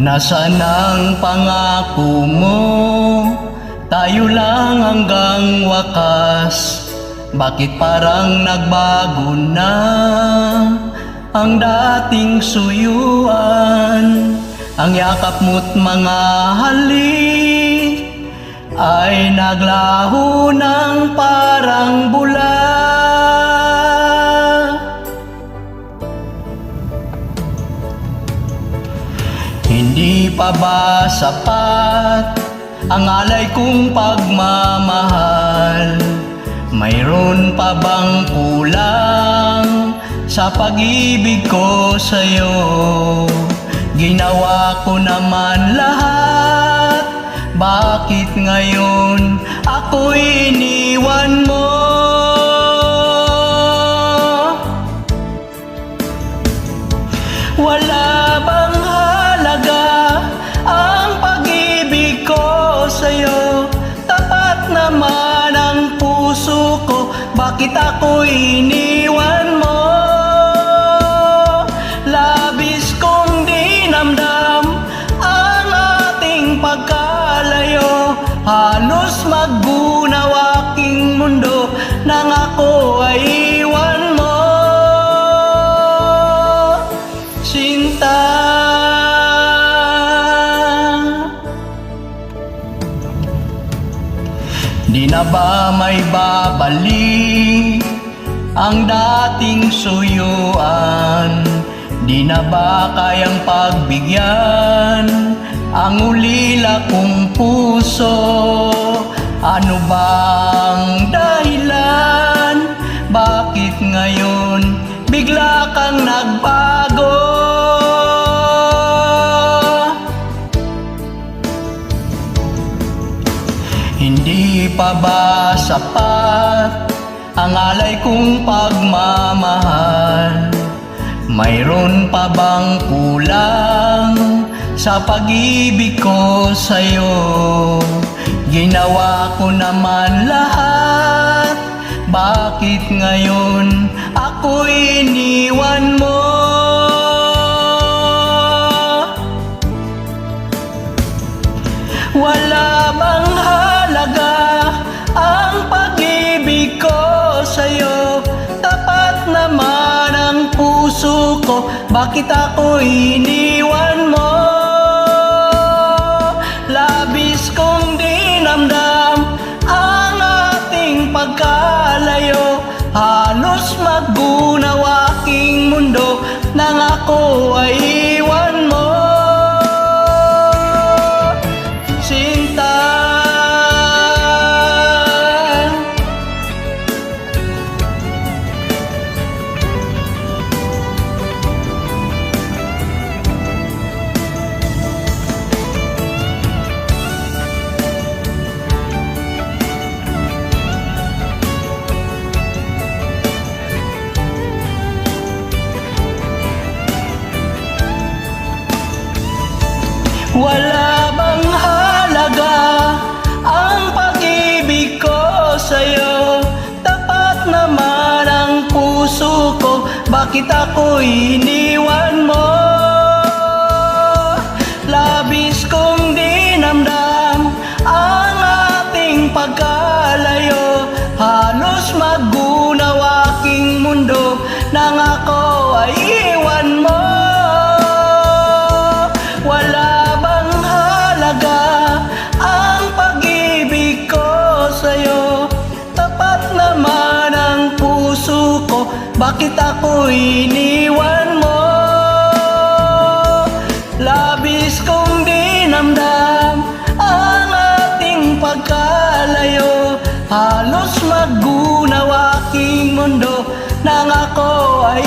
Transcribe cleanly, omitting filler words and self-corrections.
Nasaan ang pangako mo? Tayo lang hanggang wakas. Bakit parang nagbago na ang dating suyuan? Ang yakap mo't mga halik ay naglaho ng parang bula. Hindi pa ba sapat ang alay kong pagmamahal? Mayroon pa bang kulang sa pag-ibig ko sa'yo? Ginawa ko naman lahat, bakit ngayon ako'y iniwan mo? Wala bang halaga ang pag-ibig ko sa'yo? Tapat naman ang puso ko, bakit ako'y iniwan mo? Labis kong dinamdam ang ating pagkalayo, halos maggunaw aking mundo nang ako ay iwan mo. Sinta, di na ba may babalik ang dating suyuan? Di na ba kayang pagbigyan ang ulila kong puso? Ano bang dahilan? Bakit ngayon bigla kang nagbago? Hindi pa ba sapat ang alay kong pagmamahal? Mayroon pa bang kulang sa pag-ibig ko sa'yo? Ginawa ko naman lahat, bakit ngayon ako'y iniwan mo? Wala bang halaga ang pag-ibig ko sa'yo? Tapat naman ang puso ko, bakit ako'y iniwan mo? Labis kong dinamdam ang ating pagkalayo, halos maggunaw aking mundo nang ako ay iwan mo. Wala bang halaga ang pag-ibig ko sa'yo? Tapat naman ang puso ko, bakit ako'y iniwan mo? Labis kong dinamdam ang ating pagkalayo, halos maggunaw aking mundo nang ako ay iwan mo. Wala bang halaga ang pag-ibig ko sa'yo? Tapat naman ang puso ko, bakit ako'y iniwan mo? Labis kong dinamdam ang ating pagkalayo, halos maggunaw aking mundo nang ako ay